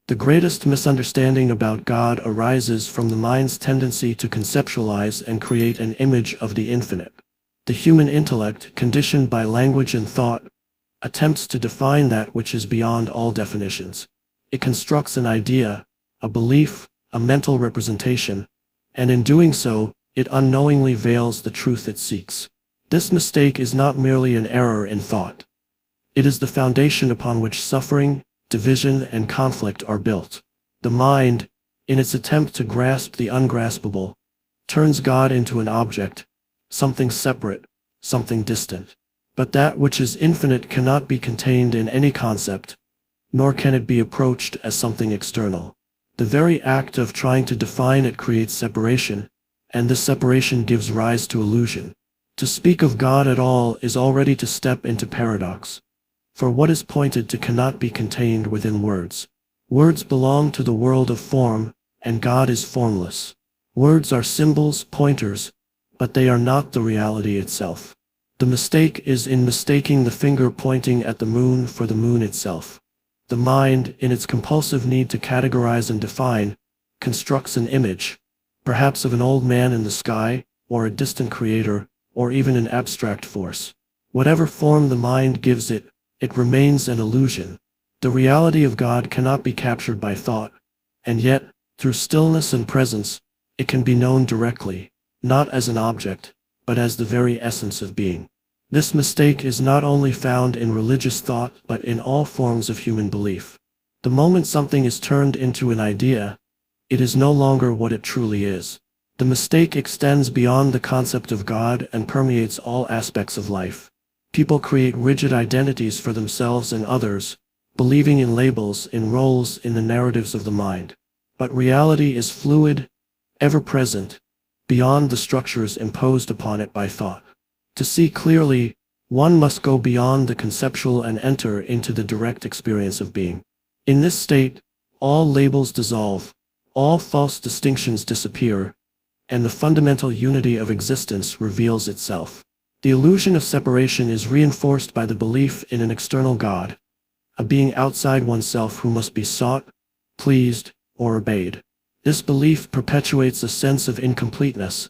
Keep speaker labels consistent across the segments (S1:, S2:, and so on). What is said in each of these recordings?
S1: The greatest misunderstanding about God arises from the mind's tendency to conceptualize and create an image of the infinite. The human intellect, conditioned by language and thought, attempts to define that which is beyond all definitions. It constructs an idea, a belief, a mental representation, and in doing so, it unknowingly veils the truth it seeks. This mistake is not merely an error in thought. It is the foundation upon which suffering, division, and conflict are built. The mind, in its attempt to grasp the ungraspable, turns God into an object, something separate, something distant. But that which is infinite cannot be contained in any concept, nor can it be approached as something external. The very act of trying to define it creates separation, and this separation gives rise to illusion. To speak of God at all is already to step into paradox. For what is pointed to cannot be contained within words. Words belong to the world of form, and God is formless. Words are symbols, pointers, but they are not the reality itself. The mistake is in mistaking the finger pointing at the moon for the moon itself. The mind, in its compulsive need to categorize and define, constructs an image, perhaps of an old man in the sky, or a distant creator, or even an abstract force. Whatever form the mind gives it, it remains an illusion. The reality of God cannot be captured by thought, and yet, through stillness and presence, it can be known directly, not as an object, but as the very essence of being. This mistake is not only found in religious thought but in all forms of human belief. The moment something is turned into an idea, it is no longer what it truly is. The mistake extends beyond the concept of God and permeates all aspects of life. People create rigid identities for themselves and others, believing in labels, in roles, in the narratives of the mind. But reality is fluid, ever-present, beyond the structures imposed upon it by thought. To see clearly, one must go beyond the conceptual and enter into the direct experience of being. In this state, all labels dissolve, all false distinctions disappear, and the fundamental unity of existence reveals itself. The illusion of separation is reinforced by the belief in an external God, a being outside oneself who must be sought, pleased, or obeyed. This belief perpetuates a sense of incompleteness,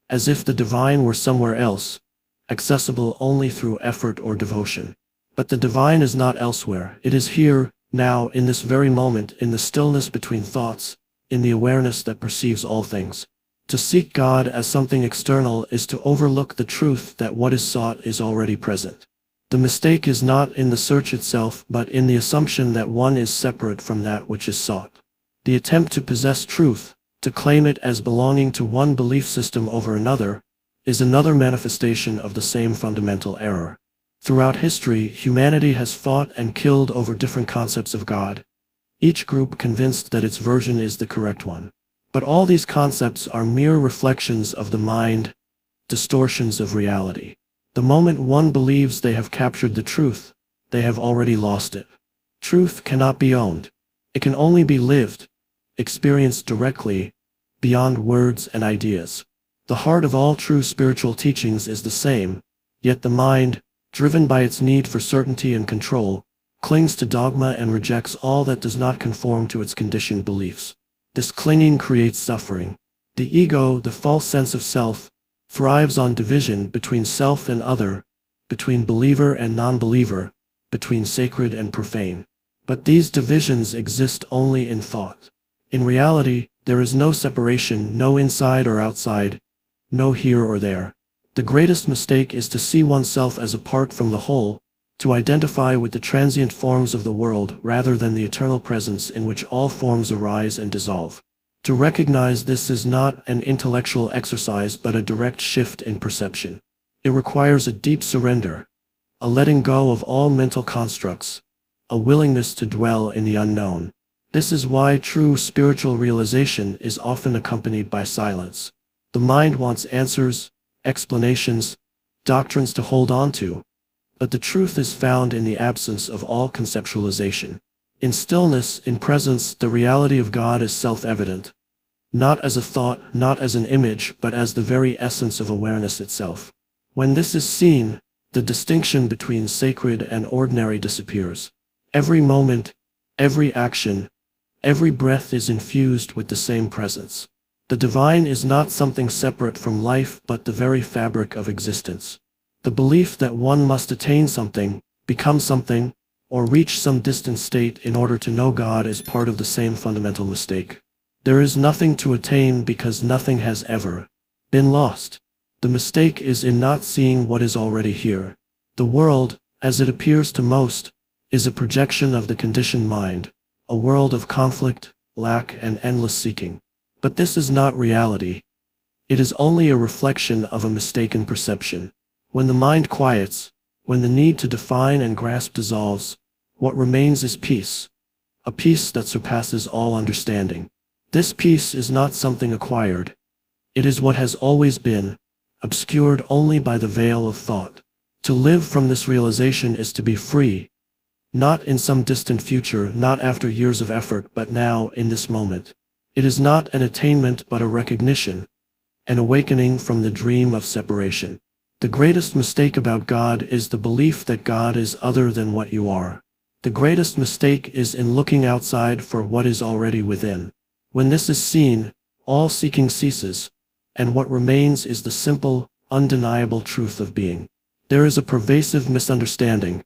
S1: as if the divine were somewhere else, accessible only through effort or devotion. But the divine is not elsewhere. It is here, now, in this very moment, in the stillness between thoughts, in the awareness that perceives all things. To seek God as something external is to overlook the truth that what is sought is already present. The mistake is not in the search itself, but in the assumption that one is separate from that which is sought. The attempt to possess truth, to claim it as belonging to one belief system over another, is another manifestation of the same fundamental error. Throughout history, humanity has fought and killed over different concepts of God, each group convinced that its version is the correct one. But all these concepts are mere reflections of the mind, distortions of reality. The moment one believes they have captured the truth, they have already lost it. Truth cannot be owned. It can only be lived, experienced directly, beyond words and ideas. The heart of all true spiritual teachings is the same, yet the mind, driven by its need for certainty and control, clings to dogma and rejects all that does not conform to its conditioned beliefs. This clinging creates suffering. The ego, the false sense of self, thrives on division between self and other, between believer and non-believer, between sacred and profane. But these divisions exist only in thought. In reality, there is no separation, no inside or outside, no here or there. The greatest mistake is to see oneself as apart from the whole, to identify with the transient forms of the world rather than the eternal presence in which all forms arise and dissolve. To recognize this is not an intellectual exercise but a direct shift in perception. It requires a deep surrender, a letting go of all mental constructs, a willingness to dwell in the unknown. This is why true spiritual realization is often accompanied by silence. The mind wants answers, explanations, doctrines to hold on to, but the truth is found in the absence of all conceptualization. In stillness, in presence, the reality of God is self-evident, not as a thought, not as an image, but as the very essence of awareness itself. When this is seen, the distinction between sacred and ordinary disappears. Every moment, every action, Every breath is infused with the same presence. The divine is not something separate from life but the very fabric of existence. The belief that one must attain something, become something, or reach some distant state in order to know God is part of the same fundamental mistake. There is nothing to attain because nothing has ever been lost. The mistake is in not seeing what is already here. The world, as it appears to most, is a projection of the conditioned mind, a world of conflict, lack, and endless seeking. But this is not reality. It is only a reflection of a mistaken perception. When the mind quiets, when the need to define and grasp dissolves, what remains is peace, a peace that surpasses all understanding. This peace is not something acquired. It is what has always been, obscured only by the veil of thought. To live from this realization is to be free, not in some distant future, not after years of effort, but now, in this moment. It is not an attainment but a recognition, an awakening from the dream of separation. The greatest mistake about God is the belief that God is other than what you are. The greatest mistake is in looking outside for what is already within. When this is seen, all seeking ceases, and what remains is the simple, undeniable truth of being. There is a pervasive misunderstanding,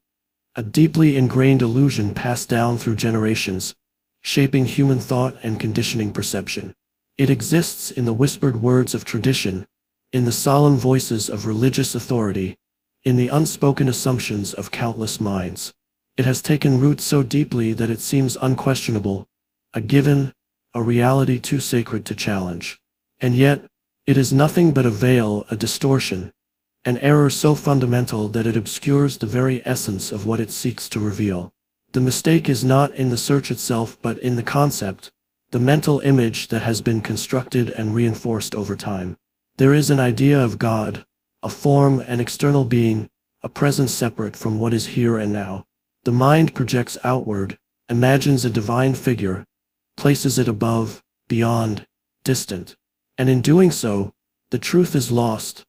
S1: a deeply ingrained illusion passed down through generations, shaping human thought and conditioning perception. It exists in the whispered words of tradition, in the solemn voices of religious authority, in the unspoken assumptions of countless minds. It has taken root so deeply that it seems unquestionable, a given, a reality too sacred to challenge. And yet, it is nothing but a veil, a distortion, an error so fundamental that it obscures the very essence of what it seeks to reveal. The mistake is not in the search itself but in the concept, the mental image that has been constructed and reinforced over time. There is an idea of God, a form, an external being, a presence separate from what is here and now. The mind projects outward, imagines a divine figure, places it above, beyond, distant. And in doing so, the truth is lost,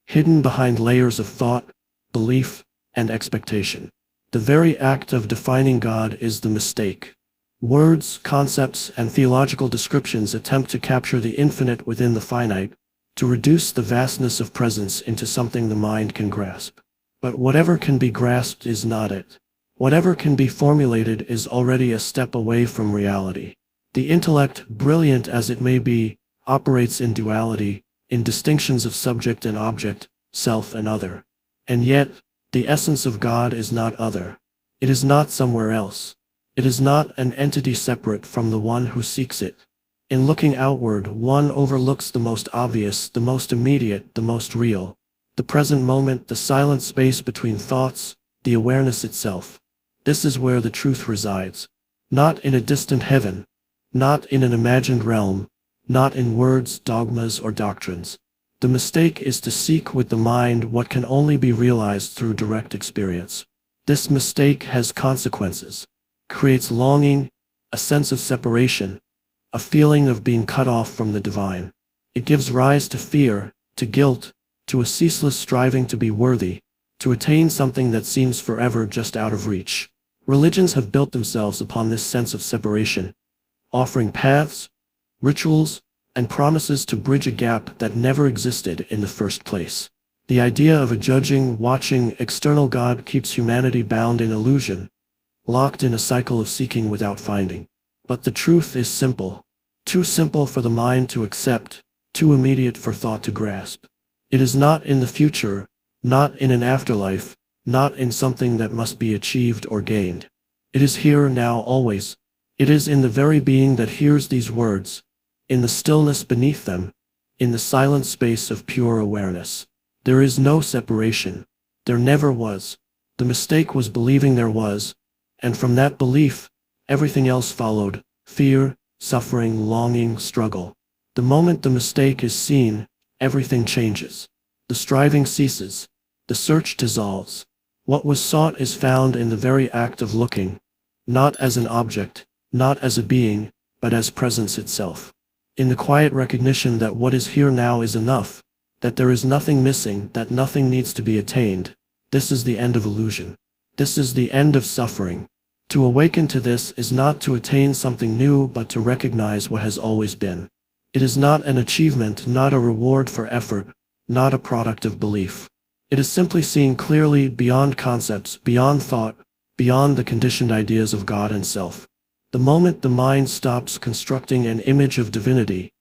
S1: hidden behind layers of thought, belief, and expectation. The very act of defining God is the mistake. Words, concepts, and theological descriptions attempt to capture the infinite within the finite, to reduce the vastness of presence into something the mind can grasp. But whatever can be grasped is not it. Whatever can be formulated is already a step away from reality. The intellect, brilliant as it may be, operates in duality, in distinctions of subject and object, self and other. And yet, the essence of God is not other. It is not somewhere else. It is not an entity separate from the one who seeks it. In looking outward, one overlooks the most obvious, the most immediate, the most real. The present moment, the silent space between thoughts, the awareness itself. This is where the truth resides. Not in a distant heaven, not in an imagined realm, not in words, dogmas, or doctrines. The mistake is to seek with the mind what can only be realized through direct experience. This mistake has consequences, creates longing, a sense of separation, a feeling of being cut off from the divine. It gives rise to fear, to guilt, to a ceaseless striving to be worthy, to attain something that seems forever just out of reach. Religions have built themselves upon this sense of separation, offering paths, rituals, and promises to bridge a gap that never existed in the first place. The idea of a judging, watching, external God keeps humanity bound in illusion, locked in a cycle of seeking without finding. But the truth is simple. Too simple for the mind to accept, too immediate for thought to grasp. It is not in the future, not in an afterlife, not in something that must be achieved or gained. It is here, now, always. It is in the very being that hears these words, in the stillness beneath them, in the silent space of pure awareness. There is no separation. There never was. The mistake was believing there was, and from that belief, everything else followed: fear, suffering, longing, struggle. The moment the mistake is seen, everything changes. The striving ceases. The search dissolves. What was sought is found in the very act of looking, not as an object, not as a being, but as presence itself. In the quiet recognition that what is here now is enough, that there is nothing missing, that nothing needs to be attained, this is the end of illusion. This is the end of suffering. To awaken to this is not to attain something new but to recognize what has always been. It is not an achievement, not a reward for effort, not a product of belief. It is simply seeing clearly beyond concepts, beyond thought, beyond the conditioned ideas of God and self. The moment the mind stops constructing an image of divinity,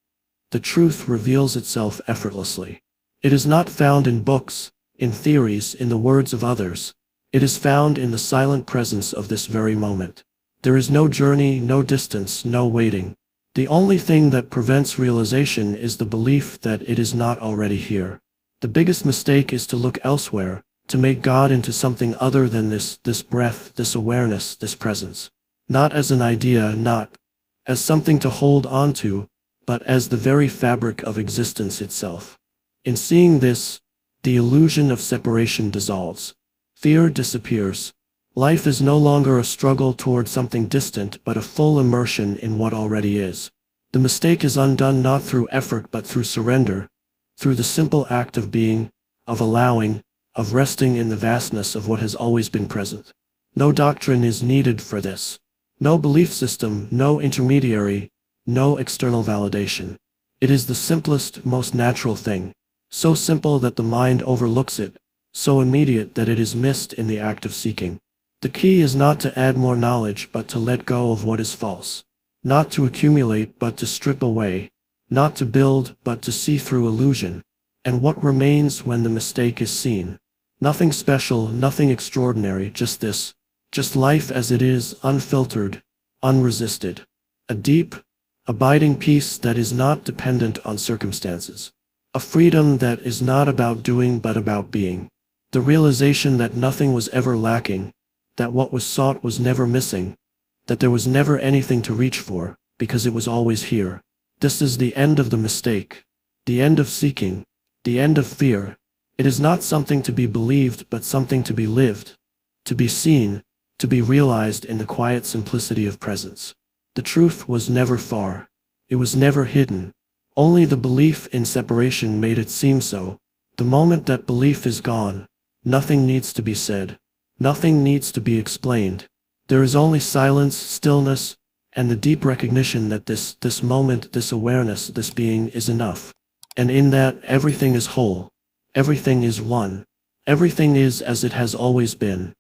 S1: the truth reveals itself effortlessly. It is not found in books, in theories, in the words of others. It is found in the silent presence of this very moment. There is no journey, no distance, no waiting. The only thing that prevents realization is the belief that it is not already here. The biggest mistake is to look elsewhere, to make God into something other than this breath, this awareness, this presence. Not as an idea, not as something to hold on to, but as the very fabric of existence itself. In seeing this, the illusion of separation dissolves. Fear disappears. Life is no longer a struggle toward something distant but a full immersion in what already is. The mistake is undone not through effort but through surrender, through the simple act of being, of allowing, of resting in the vastness of what has always been present. No doctrine is needed for this. No belief system, no intermediary, no external validation. It is the simplest, most natural thing. So simple that the mind overlooks it, so immediate that it is missed in the act of seeking. The key is not to add more knowledge but to let go of what is false. Not to accumulate but to strip away. Not to build but to see through illusion. And what remains when the mistake is seen? Nothing special, nothing extraordinary, just this. Just life as it is, unfiltered, unresisted. A deep, abiding peace that is not dependent on circumstances. A freedom that is not about doing but about being. The realization that nothing was ever lacking, that what was sought was never missing, that there was never anything to reach for, because it was always here. This is the end of the mistake, the end of seeking, the end of fear. It is not something to be believed but something to be lived, to be seen, to be realized in the quiet simplicity of presence. The truth was never far. It was never hidden. Only the belief in separation made it seem so. The moment that belief is gone, nothing needs to be said. Nothing needs to be explained. There is only silence, stillness, and the deep recognition that this moment, this awareness, this being is enough. And in that, everything is whole. Everything is one. Everything is as it has always been.